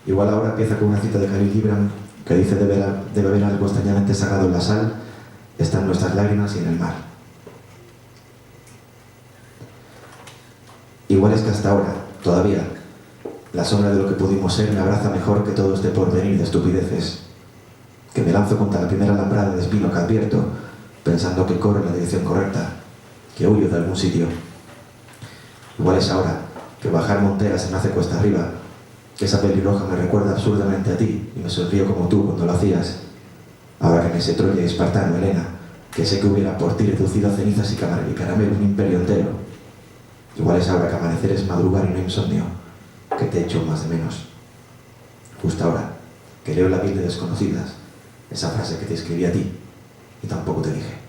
Igual ahora empieza con una cita de Khalil Gibran que dice debe haber algo extrañamente sagrado en la sal, está en nuestras lágrimas y en el mar. Igual es que hasta ahora, todavía, la sombra de lo que pudimos ser me abraza mejor que todo este porvenir de estupideces, que me lanzo contra la primera alambrada de espino que advierto, pensando que corro en la dirección correcta, que huyo de algún sitio. Igual es ahora que bajar Montera se me hace cuesta arriba, que esa pelirroja me recuerda absurdamente a ti y me sonrío como tú cuando lo hacías. Ahora que me sé Troya y espartano, Helena, que sé que hubiera por ti reducido a cenizas y caramelo un imperio entero. Igual es ahora que amanecer es madrugar y no insomnio, que te echo más de menos. Justo ahora que leo la piel de desconocidas, esa frase que te escribí a ti y tampoco te dije.